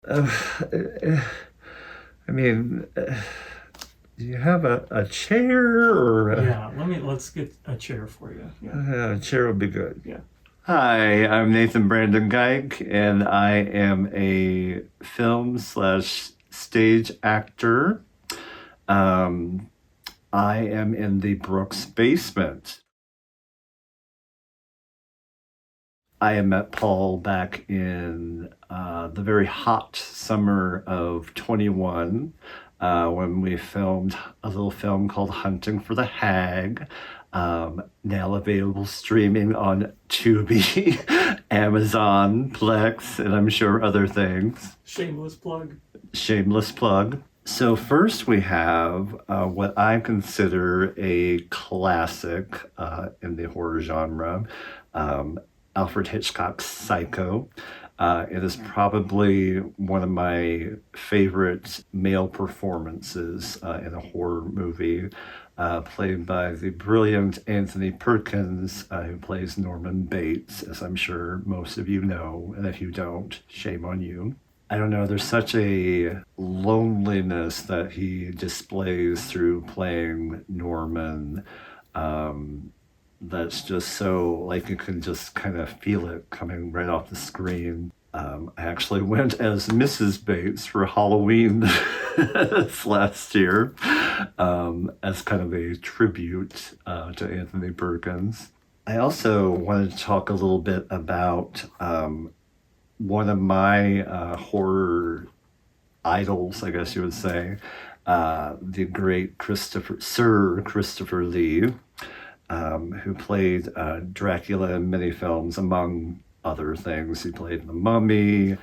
Uh, I mean, do you have a chair or Yeah, let's get a chair for you. Yeah. a chair would be good. Yeah. Hi, I'm Nathan Brandon Gaik, and I am a film slash stage actor. Um, I am in the Brooks basement. I had met Paul back in the very hot summer of 21 when we filmed a little film called Hunting for the Hag, now available streaming on Tubi, Amazon, Plex, and I'm sure other things. Shameless plug. Shameless plug. So, first we have what I consider a classic in the horror genre, um, Alfred Hitchcock's Psycho. It is probably one of my favorite male performances in a horror movie, played by the brilliant Anthony Perkins, who plays Norman Bates, as I'm sure most of you know. And if you don't, shame on you. I don't know, there's such a loneliness that he displays through playing Norman. Um, that's just so, like, you can just kind of feel it coming right off the screen. I actually went as Mrs. Bates for Halloween this last year, as kind of a tribute to Anthony Perkins. I also wanted to talk a little bit about one of my horror idols, I guess you would say, the great Sir Christopher Lee, who played Dracula in many films, among other things. He played The Mummy.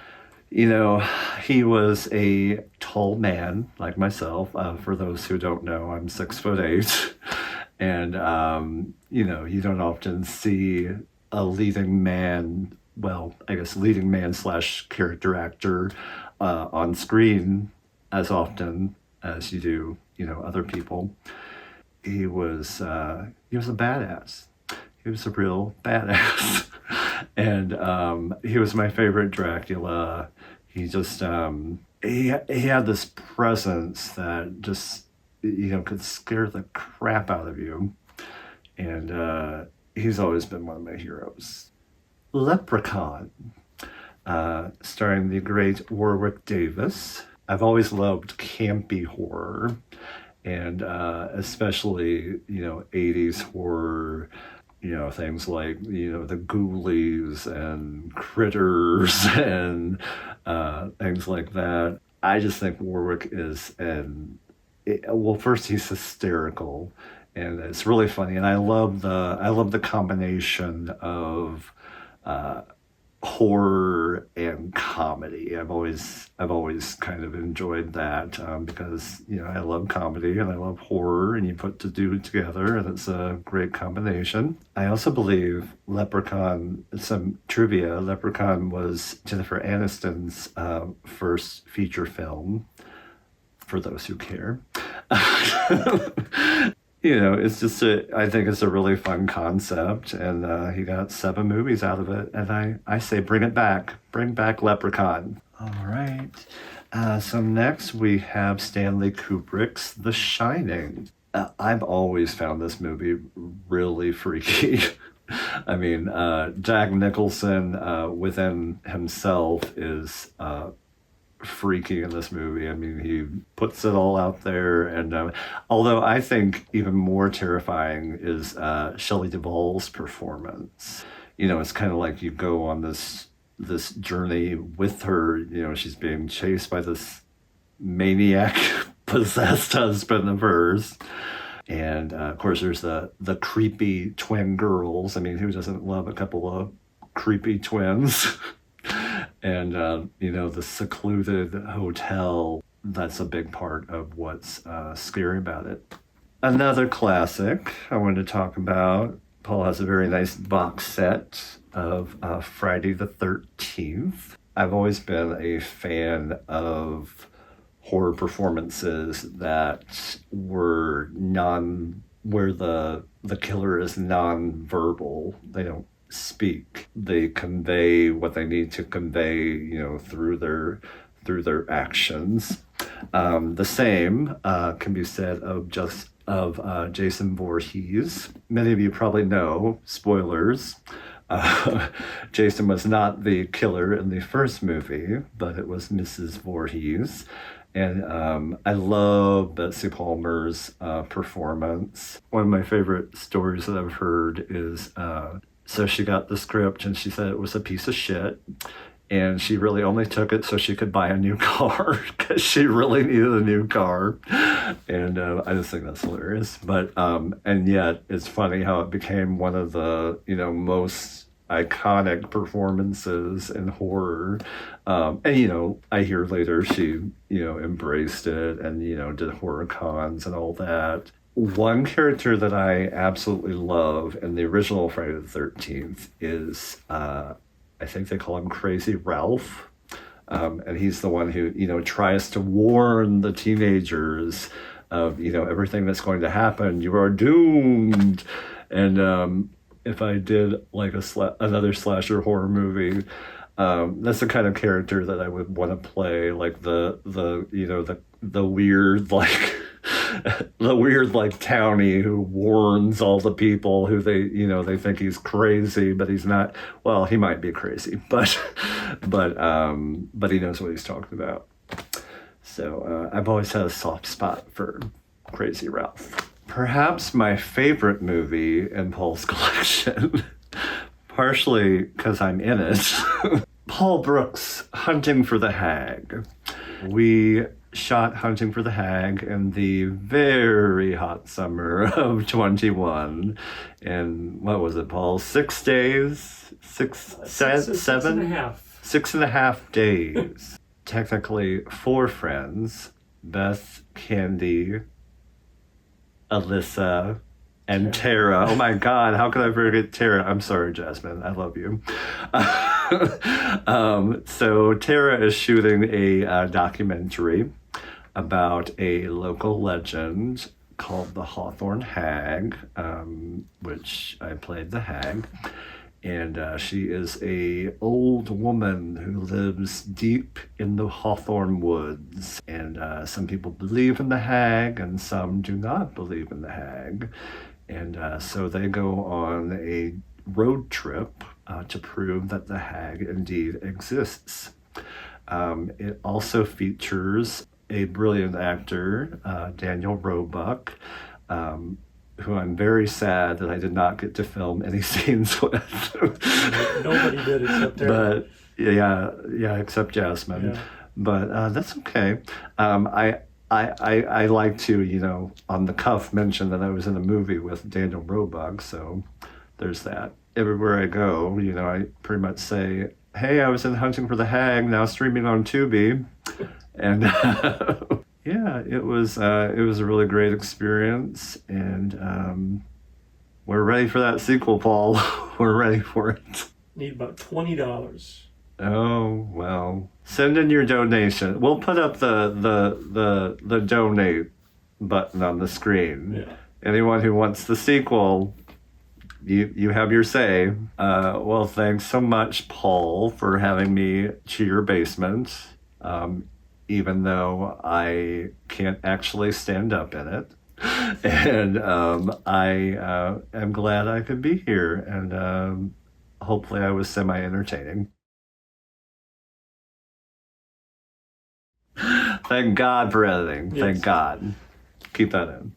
You know, he was a tall man like myself. For those who don't know, I'm 6'8", and you know, you don't often see a leading man. Well, I guess leading man slash character actor on screen as often as you do, you know, other people. He was a badass. He was a real badass, and he was my favorite Dracula. He just he had this presence that just, you know, could scare the crap out of you, and he's always been one of my heroes. Leprechaun, starring the great Warwick Davis. I've always loved campy horror, and especially, you know, 80s horror, you know, things like, you know, the ghoulies and critters and things like that. I just think Warwick is well, first he's hysterical, and it's really funny, and I love the combination of uh, horror and comedy. I've always kind of enjoyed that, because, you know, I love comedy and I love horror, and you put the two together, and it's a great combination. I also believe Leprechaun. Some trivia: Leprechaun was Jennifer Aniston's first feature film. For those who care. You know, it's just I think it's a really fun concept, and he got 7 movies out of it, and I say bring back Leprechaun. All right. So next we have Stanley Kubrick's The Shining. I've always found this movie really freaky. I mean, Jack Nicholson within himself is freaky in this movie. I mean, he puts it all out there, and although I think even more terrifying is Shelley Duvall's performance. You know, it's kind of like you go on this journey with her. You know, she's being chased by this maniac possessed husband of hers. And of course, there's the creepy twin girls. I mean, who doesn't love a couple of creepy twins? And you know, the secluded hotel, that's a big part of what's scary about it. Another classic I wanted to talk about. Paul has a very nice box set of Friday the 13th. I've always been a fan of horror performances that were where the killer is non-verbal. They don't speak. They convey what they need to convey, you know, through through their actions. The same can be said of Jason Voorhees. Many of you probably know, spoilers, Jason was not the killer in the first movie, but it was Mrs. Voorhees. And I love Betsy Palmer's performance. One of my favorite stories that I've heard is so she got the script and she said it was a piece of shit. And she really only took it so she could buy a new car because she really needed a new car. And I just think that's hilarious. But, and yet it's funny how it became one of the, most iconic performances in horror. And, I hear later she, embraced it and, did horror cons and all that. One character that I absolutely love in the original Friday the 13th is, I think they call him Crazy Ralph. And he's the one who, tries to warn the teenagers of, everything that's going to happen. You are doomed. And if I did like another slasher horror movie, that's the kind of character that I would want to play, like the weird, like the weird, like, townie who warns all the people who they think he's crazy, but he's not. Well, he might be crazy, but he knows what he's talking about. So I've always had a soft spot for Crazy Ralph. Perhaps my favorite movie in Paul's collection, partially because I'm in it, Paul Brooks' Hunting for the Hag. We shot Hunting for the Hag in the very hot summer of 21. And what was it, Paul? 6 days? Seven? 6.5. 6.5 days. Technically 4 friends, Beth, Candy, Alyssa, and Tara. Oh my God, how could I forget Tara? I'm sorry, Jasmine. I love you. So Tara is shooting a documentary about a local legend called the Hawthorne Hag, which I played the hag. And she is a old woman who lives deep in the Hawthorne woods. And some people believe in the hag and some do not believe in the hag. And so they go on a road trip to prove that the hag indeed exists. It also features a brilliant actor, Daniel Roebuck, who I'm very sad that I did not get to film any scenes with. Nobody did except Tara. But yeah, except Jasmine. Yeah. But that's okay. I like to, on the cuff mention that I was in a movie with Daniel Roebuck, so there's that. Everywhere I go, I pretty much say, hey, I was in Hunting for the Hag, now streaming on Tubi. And yeah, it was a really great experience, and we're ready for that sequel, Paul. We're ready for it. Need about $20. Oh, well, send in your donation. We'll put up the donate button on the screen. Yeah. Anyone who wants the sequel, you have your say. Well, thanks so much, Paul, for having me to your basement, even though I can't actually stand up in it. And I am glad I could be here, and hopefully I was semi-entertaining. Thank God for editing. Yes. Thank God. Keep that in.